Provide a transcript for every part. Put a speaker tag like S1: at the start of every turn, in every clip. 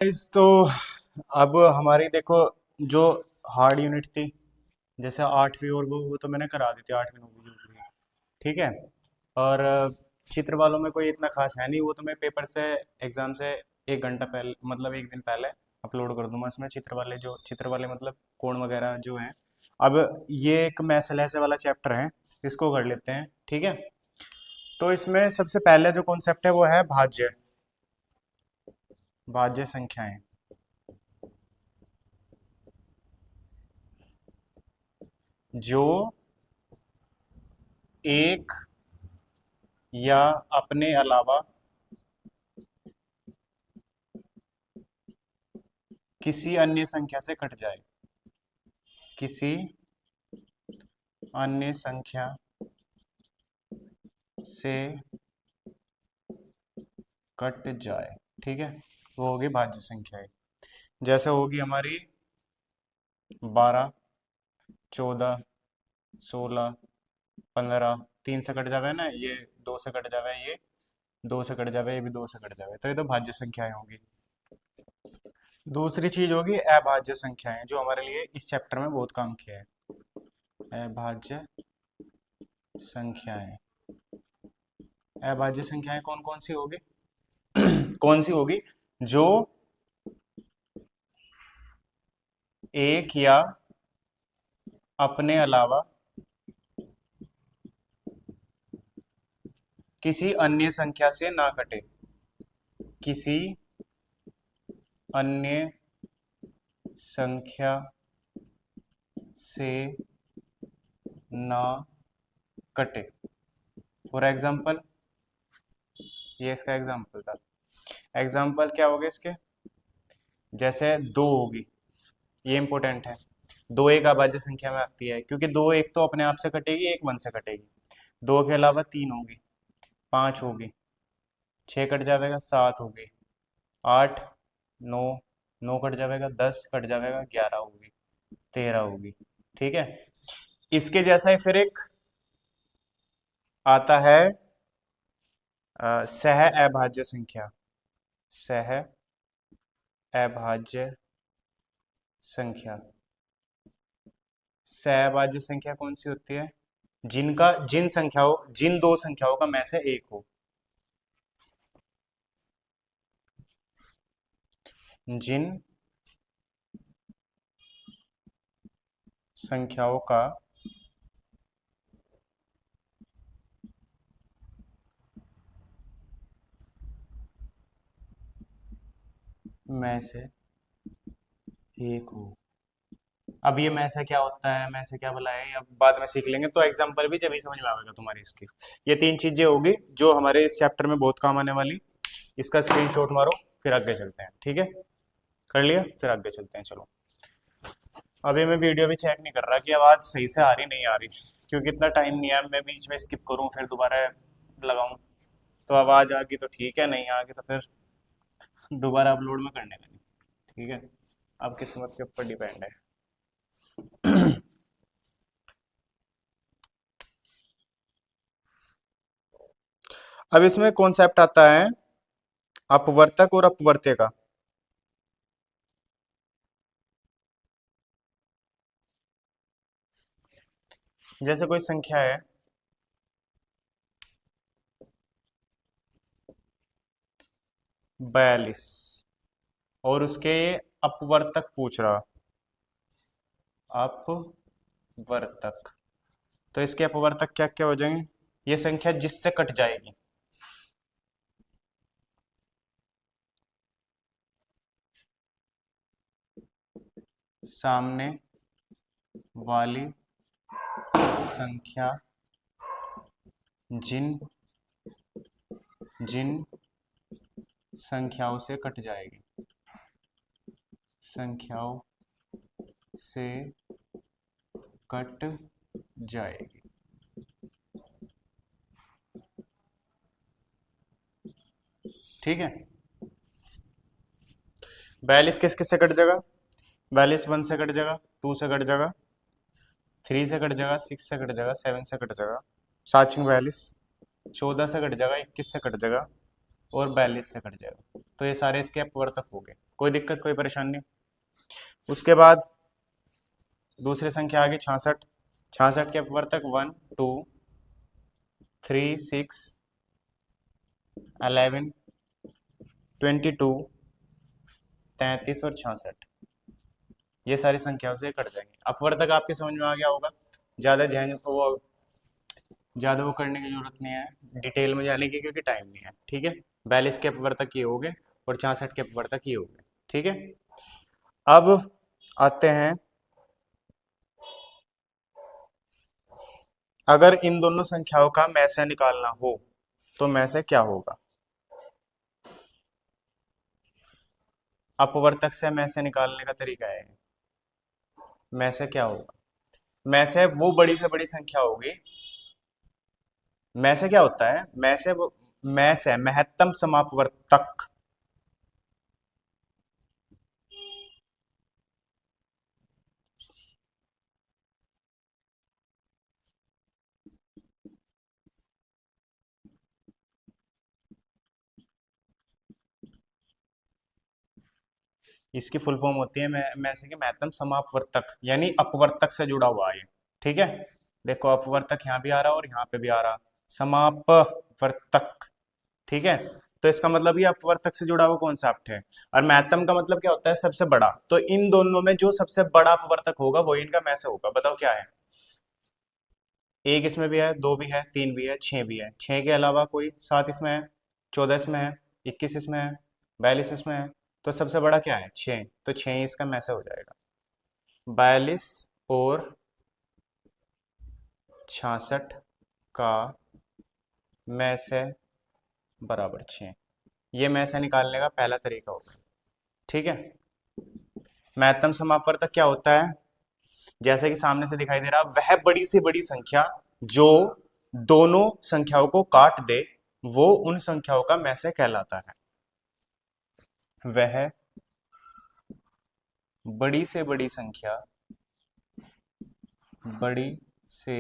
S1: तो अब हमारी देखो जो हार्ड यूनिट थी, जैसे आठवीं और वो तो मैंने करा दी थी, आठवीं नौवीं जो भी है, ठीक है। और चित्र वालों में कोई इतना खास है नहीं, वो तो मैं पेपर से एग्जाम से एक घंटा पहले मतलब एक दिन पहले अपलोड कर दूंगा उसमें चित्र वाले मतलब कोण वगैरह जो है। अब ये एक मैथ ऐसे वाला चैप्टर है, इसको कर लेते हैं, ठीक है। तो इसमें सबसे पहले जो कॉन्सेप्ट है वो है भाज्य, भाज्य संख्याएं। जो एक या अपने अलावा किसी अन्य संख्या से कट जाए, किसी अन्य संख्या से कट जाए, ठीक है। वो होगी भाज्य संख्याएं। जैसे होगी हमारी 12, 14, 16, 15, 3 से कट जावे ना ये, 2 से कट जावे ये, 2 से कट जावे ये भी, 2 से कट जावे, तो ये तो भाज्य संख्याएं होगी। दूसरी चीज होगी अभाज्य संख्याएं, जो हमारे लिए इस चैप्टर में बहुत काम किया है। अभाज्य संख्याएं, अभाज्य संख्याएं कौन कौन सी होगी? कौन सी होगी? जो एक या अपने अलावा किसी अन्य संख्या से ना कटे, किसी अन्य संख्या से ना कटे। फॉर एग्जाम्पल, ये इसका एग्जाम्पल था। एग्जाम्पल क्या हो गए इसके? जैसे दो होगी, ये इंपॉर्टेंट है। दो एक अभाज्य संख्या में आती है, क्योंकि दो एक तो अपने आप से कटेगी, एक वन से कटेगी। दो के अलावा तीन होगी, पाँच होगी, छः कट जाएगा, सात होगी, आठ, नौ, नौ कट जाएगा, 10 कट जाएगा, 11 होगी, 13 होगी, ठीक है। इसके जैसा ही फिर एक आता है सह अभाज्य संख्या, सह अभाज्य संख्या। सहअभाज्य संख्या कौन सी होती है? जिन दो संख्याओं का में से एक हो, जिन संख्याओं का में से एक हो। अब ये में से क्या होता है, में से क्या भला है, अब बाद में सीख लेंगे, तो एग्जांपल भी जब ही समझ में आएगा तुम्हारी इसकी। ये तीन चीजें होगी जो हमारे इस चैप्टर में बहुत काम आने वाली। इसका स्क्रीनशॉट मारो, फिर आगे चलते हैं, ठीक है। कर लिया, फिर आगे चलते हैं, चलो। अभी मैं वीडियो भी चेक नहीं कर रहा कि आवाज़ सही से आ रही नहीं आ रही, क्योंकि इतना टाइम नहीं है, मैं बीच में स्किप करूँ फिर दोबारा लगाऊं। तो आवाज़ आ गई तो ठीक है, नहीं आ गई तो फिर दोबारा अपलोड में करने लगे, ठीक है। अब किस्मत के ऊपर डिपेंड है। अब इसमें कॉन्सेप्ट आता है अपवर्तक और अपवर्त्य का। जैसे कोई संख्या है 42 और उसके अपवर्तक पूछ रहा, अपवर्तक, तो इसके अपवर्तक क्या क्या हो जाएंगे? ये संख्या जिससे कट जाएगी, सामने वाली संख्या जिन जिन संख्याओं से कट जाएगी, संख्याओं से कट जाएगी, ठीक है। 42 किस किस से कट जाएगा? 42 1 से कट जाएगा, 2 से कट जाएगा, 3 से कट जाएगा, 6 से कट जाएगा, 7 से कट जाएगा, 7 42, 14 से कट जाएगा, 21 से कट जाएगा, और 42 से कट जाएगा। तो ये सारे इसके अपवर्तक हो गए, कोई दिक्कत कोई परेशानी नहीं। उसके बाद दूसरी संख्या आ गई 66। 66 के अपवर्तक 1 2 3 6 11 22 33 और 66, ये सारी संख्याओं से कट जाएंगे। अपवर्तक आपके समझ में आ गया होगा, ज़्यादा वो करने की जरूरत नहीं है डिटेल में जाने की, क्योंकि टाइम नहीं है। ठीक है, 42 के अपवर्तक ये हो गए और 66 के अपवर्तक ये हो गए। ठीक है, अब आते हैं, अगर इन दोनों संख्याओं का में से निकालना हो तो में से क्या होगा। अपवर्तक से में से निकालने का तरीका है, में से क्या होगा, में से वो बड़ी से बड़ी संख्या होगी। में से क्या होता है, में से वो, में से महत्तम समापवर्तक, इसकी फुल फॉर्म होती है में से कि महत्तम समापवर्तक, यानी अपवर्तक से जुड़ा हुआ है ये। ठीक है, देखो अपवर्तक यहाँ भी आ रहा और यहाँ पे भी आ रहा, समापवर्तक। ठीक है, तो इसका मतलब ये अपवर्तक से जुड़ा हुआ कॉन्सेप्ट है। और महत्तम का मतलब क्या होता है, सबसे बड़ा। तो इन दोनों में जो सबसे बड़ा अपवर्तक होगा वही इनका में से होगा। बताओ क्या है, एक इसमें भी है, दो भी है, तीन भी है, छह भी है, छह के अलावा कोई, सात इसमें है, 14 इसमें है, 21 इसमें है, 42 इसमें है। तो सबसे बड़ा क्या है, छह, तो छह ही इसका में से हो जाएगा। 42 और 66 का में से बराबर 6, ये में से निकालने का पहला तरीका होगा। ठीक है, महत्तम समापवर्तक क्या होता है, जैसे कि सामने से दिखाई दे रहा, वह बड़ी से बड़ी संख्या जो दोनों संख्याओं को काट दे वो उन संख्याओं का में से कहलाता है। वह बड़ी से बड़ी संख्या, बड़ी से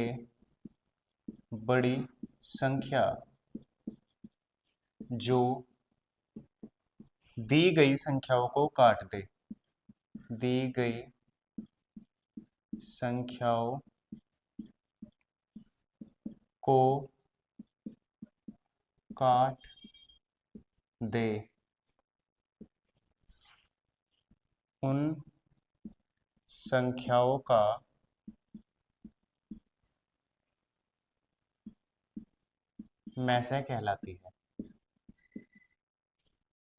S1: बड़ी संख्या जो दी गई संख्याओं को काट दे, दी गई संख्याओं को काट दे, उन संख्याओं का में से कहलाती है।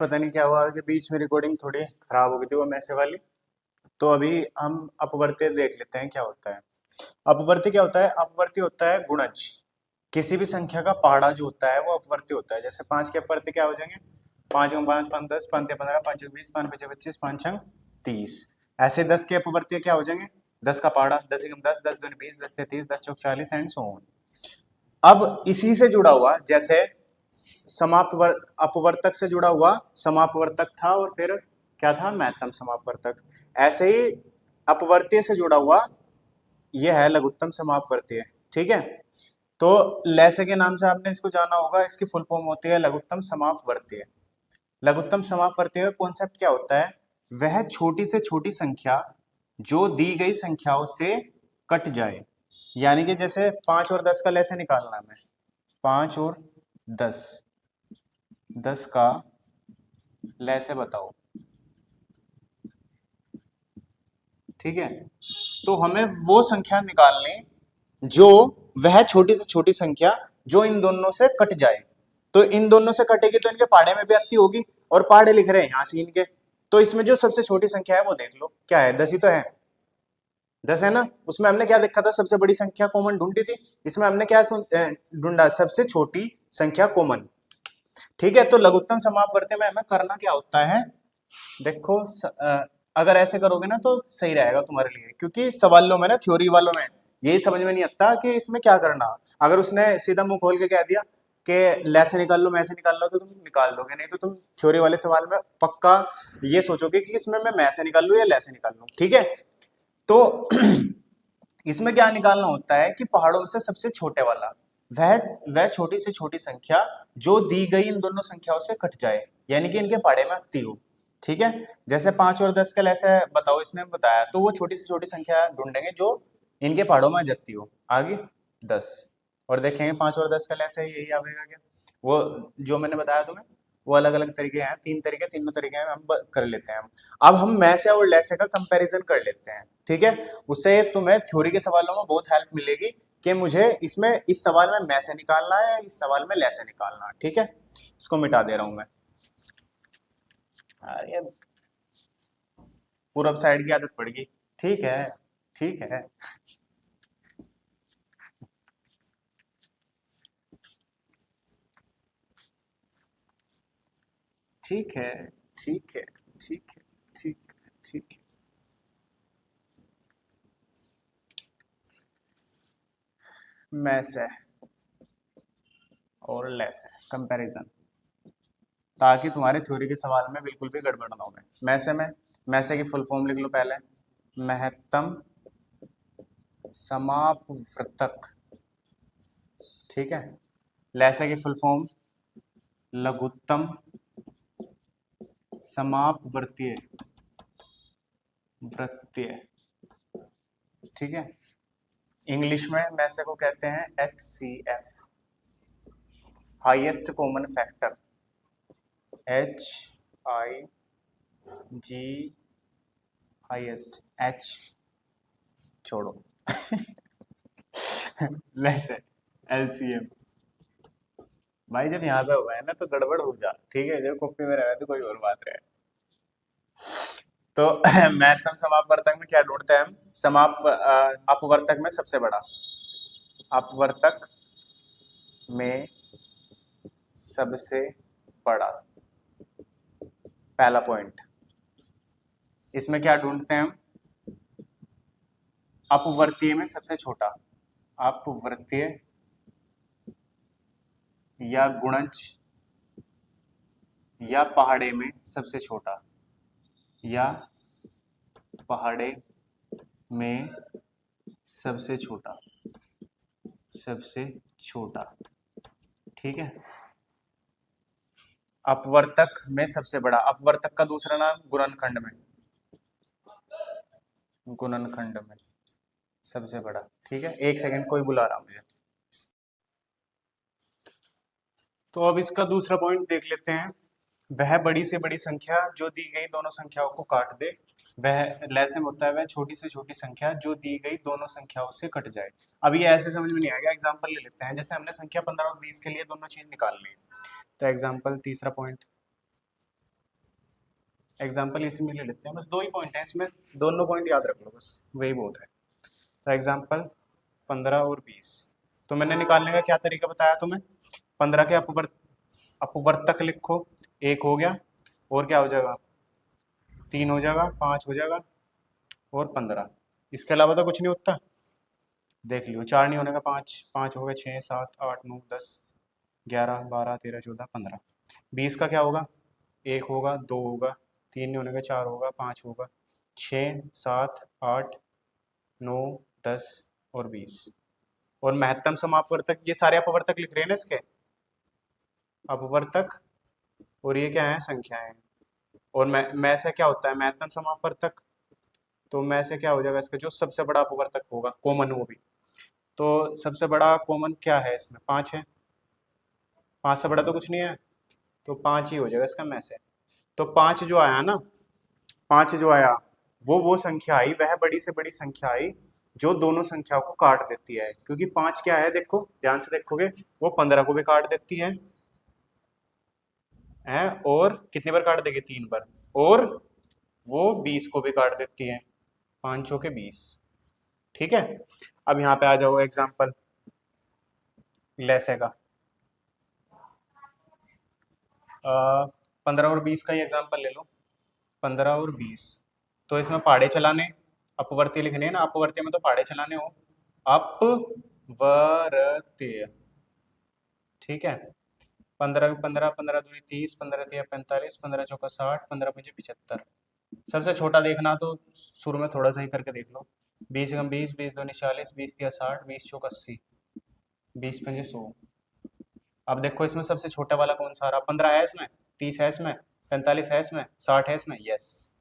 S1: पता नहीं क्या हुआ कि बीच में रिकॉर्डिंग थोड़ी खराब हो गई थी वो में से वाली। तो अभी हम अपवर्त्य देख लेते हैं क्या होता है। अपवर्त्य क्या होता है, अपवर्त्य होता है गुणज। किसी भी संख्या का पहाड़ा जो होता है वो अपवर्त्य होता है। जैसे 5 के अपवर्त्य क्या हो जाएंगे, 5 गुण 5 5 10 5 15 5 20 5 5 25 5 6 30। ऐसे 10 के अपवर्त्य क्या हो जाएंगे, 10 का पहाड़ा 10 1 10 10 2 20 10 से 30 10 चौक 40 एंड सो ऑन। अब इसी से जुड़ा हुआ, जैसे अपवर्तक से जुड़ा हुआ समापवर्तक था और फिर क्या था, महत्तम समापवर्तक। ऐसे ही अपवर्त्य से जुड़ा हुआ यह है लघुत्तम समापवर्त्य। ठीक है, तो लैसे के नाम से आपने इसको जाना होगा, इसकी फुल फॉर्म होती है लघुत्तम समापवर्त्य। लघुत्तम समापवर्त्य का कॉन्सेप्ट क्या होता है, वह छोटी से छोटी संख्या जो दी गई संख्याओं से कट जाए। यानी कि जैसे 5 और 10 का लैसे निकालना है, 5 और 10, 10 का लैसे बताओ। ठीक है, तो हमें वो संख्या निकालनी जो वह छोटी से छोटी संख्या जो इन दोनों से कट जाए। तो इन दोनों से कटेगी तो इनके पहाड़े में भी आती होगी, और पहाड़े लिख रहे हैं यहाँ से इनके। तो इसमें जो सबसे छोटी संख्या है वो देख लो क्या है, 10 ही तो है, 10 है ना। उसमें हमने क्या देखा था, सबसे बड़ी संख्या कॉमन ढूंढी थी। इसमें हमने क्या ढूंढा, सबसे छोटी संख्या कॉमन। ठीक है, तो लघुत्तम समापवर्त्य में हमें करना क्या होता है, देखो अगर ऐसे करोगे ना तो सही रहेगा तुम्हारे लिए, क्योंकि सवालों में ना, थ्योरी वालों में यही समझ में नहीं आता कि इसमें क्या करना। अगर उसने सीधा मुंह खोल के कह दिया कि लैसे निकाल लो मैसे निकाल लो तो तुम निकाल लोगे, नहीं तो तुम थ्योरी वाले सवाल में पक्का ये सोचोगे कि इसमें मैं मैसे निकाल लूं या लैसे निकाल लूं। ठीक है, तो इसमें क्या निकालना होता है कि पहाड़ों में से सबसे छोटे वाला, वह वह छोटी से छोटी संख्या जो दी गई इन दोनों संख्याओं से कट जाए, यानी कि इनके पाड़े में आती हो। ठीक है, जैसे 5 और 10 का ऐसे बताओ, इसने बताया तो वो छोटी से छोटी संख्या ढूंढेंगे जो इनके पहाड़ों में आ जाती हो। आगे 10 और देखेंगे 5 और 10 का ऐसे यही आएगा क्या, वो जो मैंने बताया तुम्हें, वो अलग अलग तरीके हैं, तीन तरीके, तीनों तरीके हैं, हम कर लेते हैं हम। अब हम मैसे और लेसे का कंपैरिजन कर लेते हैं। ठीक है, उससे तुम्हें थ्योरी के सवालों में बहुत हेल्प मिलेगी कि मुझे इसमें इस सवाल में मैसे निकालना है, इस सवाल में लेसे निकालना है। ठीक है, इसको मिटा दे रहा हूं मैं। अरे पूरब साइड की आदत पड़ गई। ठीक है, ठीक है, ठीक है, ठीक है, ठीक है, ठीक है, ठीक है। मैसे और लेसे कंपैरिजन, ताकि तुम्हारे थ्योरी के सवाल में बिल्कुल भी गड़बड़ ना हो। मैसे में मैसे की फुल फॉर्म लिख लो पहले, महत्तम समापवर्तक। ठीक है, लेसे की फुल फॉर्म लघुत्तम समापवर्तीय वृत्तीय। ठीक है, इंग्लिश में मैसे को कहते हैं HCF, highest common factor. HIG, highest, H छोड़ो लेसे, LCM। भाई जब यहाँ पे हुआ है ना तो गड़बड़ हो जा, ठीक है, जब कॉपी में रहे तो कोई और बात रहे। तो महत्तम समापवर्तक में क्या ढूंढते हैं हम, अपवर्तक में सबसे बड़ा, अपवर्तक में सबसे बड़ा, पहला पॉइंट। इसमें क्या ढूंढते हैं हम, अपवर्तीय में सबसे छोटा, अपवर्तीय या गुणज या पहाड़े में सबसे छोटा, या पहाड़े में सबसे छोटा, सबसे छोटा। ठीक है, अपवर्तक में सबसे बड़ा, अपवर्तक का दूसरा नाम गुणनखंड में, गुणनखंड में सबसे बड़ा। ठीक है, एक सेकंड कोई बुला रहा मुझे। तो अब इसका दूसरा पॉइंट देख लेते हैं, वह बड़ी से बड़ी संख्या जो दी गई दोनों संख्याओं को काट दे। वह लैसिम होता है वह छोटी से छोटी संख्या जो दी गई दोनों संख्याओं से कट जाए। अब ये ऐसे समझ में नहीं आएगा, एग्जांपल ले लेते हैं। जैसे हमने संख्या 15 और 20 के लिए दोनों चीज निकालनी है, तो एग्जांपल तीसरा पॉइंट, एग्जांपल इसी में ले लेते हैं। बस दो ही पॉइंट है इसमें, दोनों पॉइंट याद रख लो, बस वही बहुत है। तो एग्जांपल 15 और 20, तो मैंने निकालने का क्या तरीका बताया तुम्हें, 15 के अपवर्तक लिखो, एक हो गया, और क्या हो जाएगा, 3 हो जाएगा, 5 हो जाएगा, और 15। इसके अलावा तो कुछ नहीं होता, देख लियो, 4 नहीं होने का 5, 5 हो गया, 6 7 8 9 10 11 12 13 14 15। 20 का क्या होगा, एक होगा, दो होगा, 3 नहीं होने का 4 होगा, 5 होगा, 6 7 8 9 10 और 20। और महत्तम समापवर्तक, ये सारे अपवर्तक लिख रहे हैं ना इसके, अपवर्तक, और ये क्या है, संख्याएं। और मैं से क्या होता है, महत्तम समापवर्तक, तो मैं से क्या हो जाएगा इसका, जो सबसे बड़ा अपवर्तक होगा कॉमन, वो भी। तो सबसे बड़ा कॉमन क्या है इसमें, 5 है, 5 से बड़ा तो कुछ नहीं है, तो 5 ही हो जाएगा इसका में से। तो 5 जो आया ना, 5 जो आया, वो संख्या आई, वह बड़ी से बड़ी संख्या आई जो दोनों संख्याओं को काट देती है। क्योंकि 5 क्या है, देखो ध्यान से देखोगे, वो 15 को भी काट देती है, और कितनी बार काट देगी, 3 बार, और वो 20 को भी काट देती है, 5 के 20। ठीक है, अब यहाँ पे आ जाओ एग्जाम्पल लेसे का, 15 और 20 का ही एग्जाम्पल ले लो, 15 और 20। तो इसमें पहाड़े चलाने, अपवर्ती लिखने हैं ना, अपवर्ती में तो पहाड़े चलाने हो, अपवर्तीय। ठीक है, 15 15 15 दूनी 30, 15 तिया 45, 15 चौका 60, 15 पंजे 75। सबसे छोटा देखना तो शुरू में थोड़ा सा ही करके देख लो, 20 कम 20, 20 दूनी 40, 20 तिया 60, 20 चौका 80। 20 पंजे 100। अब देखो इसमें सबसे छोटा वाला कौन सा आ रहा, 15 है इसमें, 30 है इसमें, 45 है इसमें, 60 है इसमें, यस।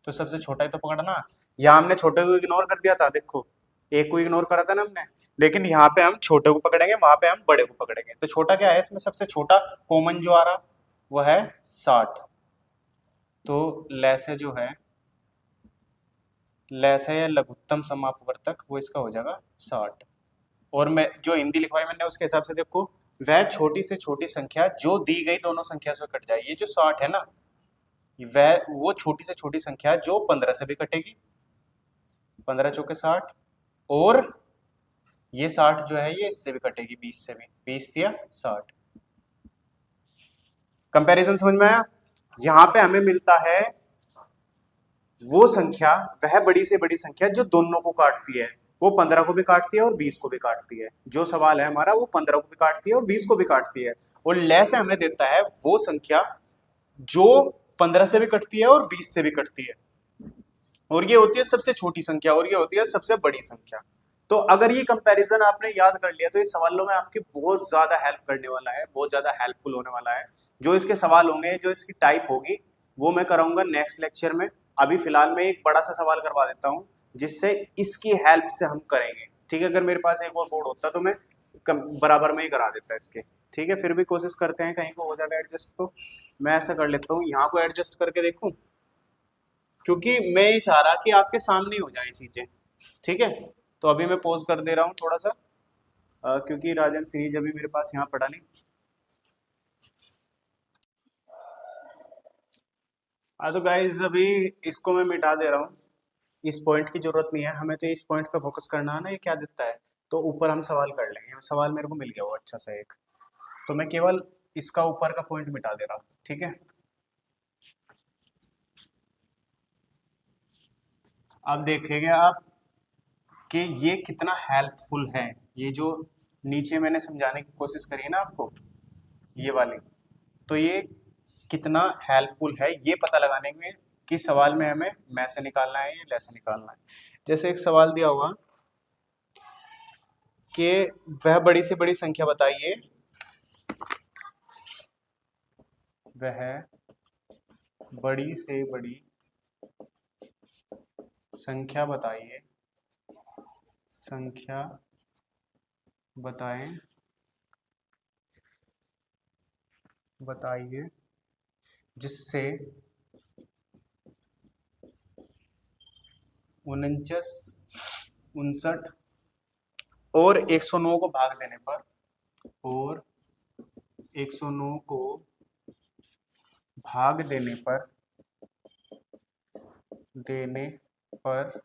S1: तो सबसे छोटा ही तो पकड़ना। यहाँ हमने छोटे को इग्नोर कर दिया था, देखो एक को इग्नोर करा था ना हमने, लेकिन यहाँ पे हम छोटे को पकड़ेंगे, वहां पे हम बड़े को पकड़ेंगे। तो छोटा क्या है इसमें, सबसे छोटा कॉमन जो आ रहा वो है 60। तो लैसे जो है, लैसे या लघुत्तम समापवर्तक वो इसका हो जाएगा 60। और मैं जो हिंदी लिखवाई मैंने उसके हिसाब से देखो, वह छोटी से छोटी संख्या जो दी गई दोनों संख्या से कट जाए। ये जो 60 है ना, वह वो छोटी से छोटी संख्या जो 15 से भी कटेगी, 15 चौके 60, और ये 60 जो है ये इससे भी कटेगी, 20 से भी, 20 दिया 60। कंपैरिजन समझ में आया? यहां पे हमें मिलता है वो संख्या, वह बड़ी से बड़ी संख्या जो दोनों को काटती है। वो 15 को भी काटती है और 20 को भी काटती है। जो सवाल है हमारा वो 15 को भी काटती है और 20 को भी काटती है। और ले से हमें देता है वो संख्या जो 15 से भी कटती है और 20 से भी कटती है। और ये होती है सबसे छोटी संख्या और ये होती है सबसे बड़ी संख्या। तो अगर ये कंपैरिजन आपने याद कर लिया तो ये सवालों में आपकी बहुत ज्यादा हेल्प करने वाला है, बहुत ज्यादा हेल्पफुल होने वाला है। जो इसके सवाल होंगे, जो इसकी टाइप होगी, वो मैं कराऊंगा नेक्स्ट लेक्चर में। अभी फिलहाल मैं एक बड़ा सा सवाल करवा देता हूँ जिससे इसकी हेल्प से हम करेंगे। ठीक है, अगर मेरे पास एक और बोर्ड होता तो मैं बराबर में ही करा देता इसके। ठीक है, फिर भी कोशिश करते हैं कहीं को हो जाएगा एडजस्ट। तो मैं ऐसा कर लेता हूँ, यहाँ को एडजस्ट करके देखूँ, क्योंकि मैं ये चाह रहा कि आपके सामने ही हो जाए चीजें। ठीक है, तो अभी मैं पॉज कर दे रहा हूँ थोड़ा सा, क्योंकि राजन सीरीज अभी मेरे पास यहाँ पड़ा नहीं। तो गाइज अभी इसको मैं मिटा दे रहा हूँ, इस पॉइंट की जरूरत नहीं है हमें, तो इस पॉइंट पे फोकस करना है ना, ये क्या देता है। तो ऊपर हम सवाल कर लेंगे, सवाल मेरे को मिल गया वो अच्छा सा एक, तो मैं केवल इसका ऊपर का पॉइंट मिटा दे रहा हूँ। ठीक है, अब देखेंगे आप कि ये कितना हेल्पफुल है। ये जो नीचे मैंने समझाने की कोशिश करी है ना आपको, ये वाली, तो ये कितना हेल्पफुल है ये पता लगाने में कि सवाल में हमें मैं से निकालना है या ले से निकालना है। जैसे एक सवाल दिया हुआ कि वह बड़ी से बड़ी संख्या बताइए, वह बड़ी से बड़ी संख्या बताइए, संख्या बताएं, बताइए जिससे 49, 59 और 109 को भाग देने पर, और 109 को भाग देने पर, देने पर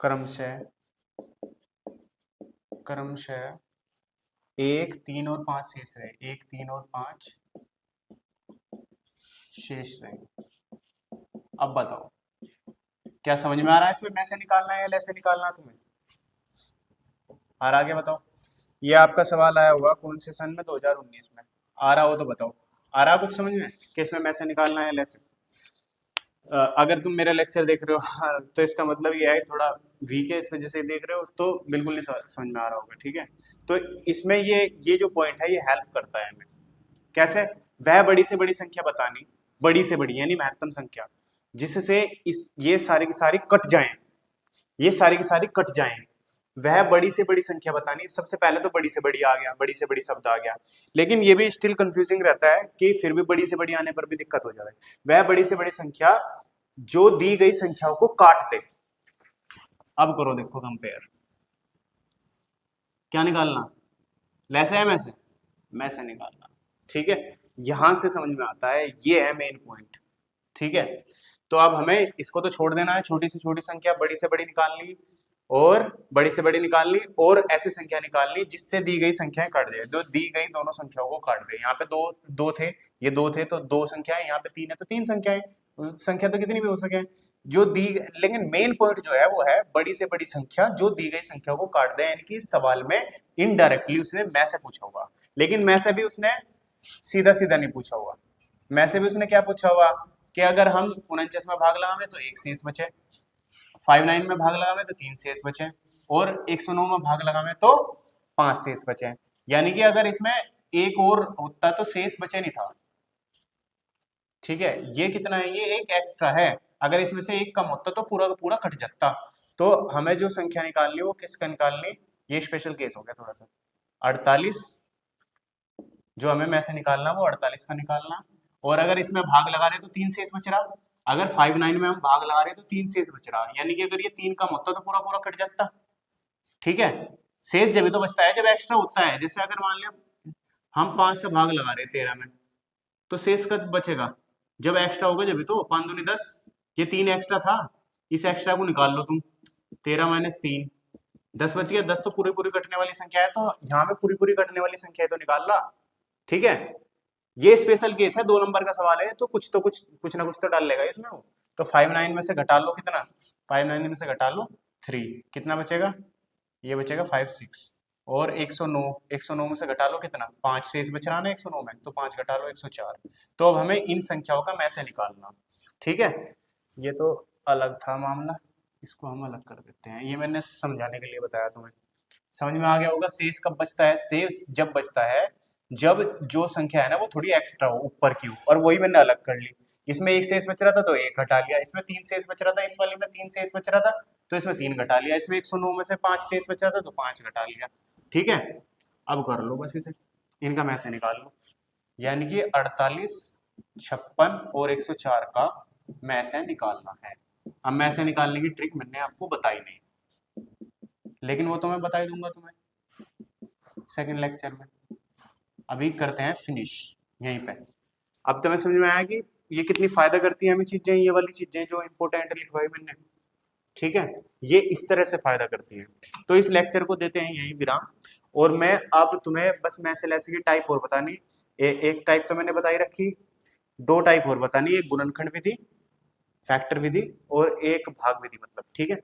S1: क्रमशः क्रमशः 1, 3 और 5 शेष रहे, 1, 3 और 5 शेष रहे। अब बताओ क्या समझ में आ रहा है, इसमें में से निकालना है या ले से निकालना है तुम्हें? और आगे बताओ, ये आपका सवाल आया हुआ कौन से सन में, 2019 में। आ रहा हो तो बताओ, आ रहा कुछ समझ में कि इसमें में से निकालना है या ले से? अगर तुम मेरा लेक्चर देख रहे हो, हाँ, तो इसका मतलब ये है थोड़ा वीक है, इस वजह से देख रहे हो तो बिल्कुल नहीं समझ में आ रहा होगा। ठीक है, तो इसमें ये जो पॉइंट है ये हेल्प करता है हमें। कैसे? वह बड़ी से बड़ी संख्या बतानी, बड़ी से बड़ी यानी महत्तम संख्या, जिससे इस ये सारी की सारी कट जाएं, ये सारी की सारी कट जाएं। वह बड़ी से बड़ी संख्या बतानी, सबसे पहले तो बड़ी से बड़ी आ गया, बड़ी से बड़ी शब्द आ गया, लेकिन ये भी स्टिल कंफ्यूजिंग रहता है कि फिर भी बड़ी से बड़ी आने पर भी दिक्कत हो जाए। वह बड़ी से बड़ी संख्या जो दी गई संख्याओं को काट दे। अब करो देखो कंपेयर, क्या निकालना, लेसे है में से निकालना। ठीक है, यहां से समझ में आता है, ये है मेन पॉइंट। ठीक है, तो अब हमें इसको तो छोड़ देना है, छोटी से छोटी संख्या बड़ी से बड़ी निकालनी, और बड़ी से बड़ी निकालनी, और ऐसी संख्या निकालनी जिससे दी गई संख्याएं काट दे, जो दी गई दोनों संख्याओं को काट दे। यहाँ पे दो दो थे, ये दो थे तो दो संख्याएं, यहाँ पे तीन है तो तीन संख्याएं, संख्या तो कितनी भी हो सके जो दी। लेकिन मेन पॉइंट जो है वो है बड़ी से बड़ी संख्या जो दी गई संख्या को काट दे, यानी कि इस सवाल में इनडायरेक्टली उसने मैं से पूछा हुआ, लेकिन मैं से भी उसने सीधा सीधा नहीं पूछा हुआ। मैं से भी उसने क्या पूछा हुआ कि अगर हम 49 में भाग लगावे तो एक शेष बचे, 59 में भाग लगावे तो तीन शेष बचे, और 109 में भाग लगावे तो 5 शेष बचे हैं। यानी कि अगर इसमें एक और होता तो शेष बचे नहीं था। ठीक है, ये कितना है, ये एक एक्स्ट्रा है, अगर इसमें से एक कम होता तो पूरा का पूरा कट जाता। तो हमें जो संख्या निकालनी है वो किसका निकालनी, ये स्पेशल केस हो गया थोड़ा सा। 48 जो हमें में से निकालना वो 48 का निकालना। और अगर इसमें भाग लगा रहे तो 3 शेष बच रहा, अगर 59 में हम भाग लगा रहे तो 3 शेष बच रहा, यानी कि अगर ये 3 कम होता तो पूरा पूरा कट जाता। ठीक है, शेष जब भी तो बचता है जब एक्स्ट्रा होता है। जैसे अगर मान लिया हम 5 से भाग लगा रहे 13 में, तो शेष कब बचेगा, जब एक्स्ट्रा होगा जब भी तो। 5 दूनी 10, ये 3 एक्स्ट्रा था, इस एक्स्ट्रा को निकाल लो तुम, 13 माइनस 3, 10 बच गया। 10 तो पूरी पूरी कटने वाली संख्या है, तो यहाँ पे पूरी पूरी कटने वाली संख्या है तो निकाल ला। ठीक है, ये स्पेशल केस है, 2 नंबर का सवाल है, तो कुछ ना कुछ तो डाल लेगा इसमें वो। तो 59 में से घटा लो कितना, 59 में से घटा लो 3, कितना बचेगा, ये बचेगा 56। और 109, 109 में से घटा लो कितना, 5 शेष बच रहा ना 109 में, तो 5 घटा लो 104। तो अब हमें इन संख्याओं का में से निकालना। ठीक है, ये तो अलग था मामला, इसको हम अलग कर देते हैं, ये मैंने समझाने के लिए बताया तुम्हें। समझ में आ गया होगा। शेष कब बचता है, शेष जब बचता है जब जो संख्या है ना वो थोड़ी एक्स्ट्रा हो ऊपर की हो, और वही मैंने अलग कर ली। इसमें एक शेष बच रहा था तो एक घटा लिया, इसमें 3 शेष बच रहा था, इस वाले में 3 शेष बच रहा था तो इसमें 3 घटा लिया, इसमें 109 में से 5 शेष बच रहा था तो 5 घटा लिया। ठीक है, अब कर लो बस इसे, इनका में से निकाल लो। यानी कि 48, 56 और 104 का में से निकालना है। अब में से निकालने की ट्रिक मैंने आपको बताई नहीं, लेकिन वो तो मैं बता ही दूंगा तुम्हें सेकंड लेक्चर में। अभी करते हैं फिनिश यहीं पे। अब तुम्हें समझ में आया कि ये कितनी फायदा करती है हमें चीजें, ये वाली चीजें जो इंपॉर्टेंट लिखवाई मैंने। ठीक है, ये इस तरह से फायदा करती है। तो इस लेक्चर को देते हैं यहीं विराम, और मैं अब तुम्हें बस मैसेज की टाइप और बतानी, एक टाइप तो मैंने बताई रखी, 2 टाइप और बतानी, एक गुणनखंड विधि, फैक्टर विधि, और एक भाग विधि मतलब। ठीक है।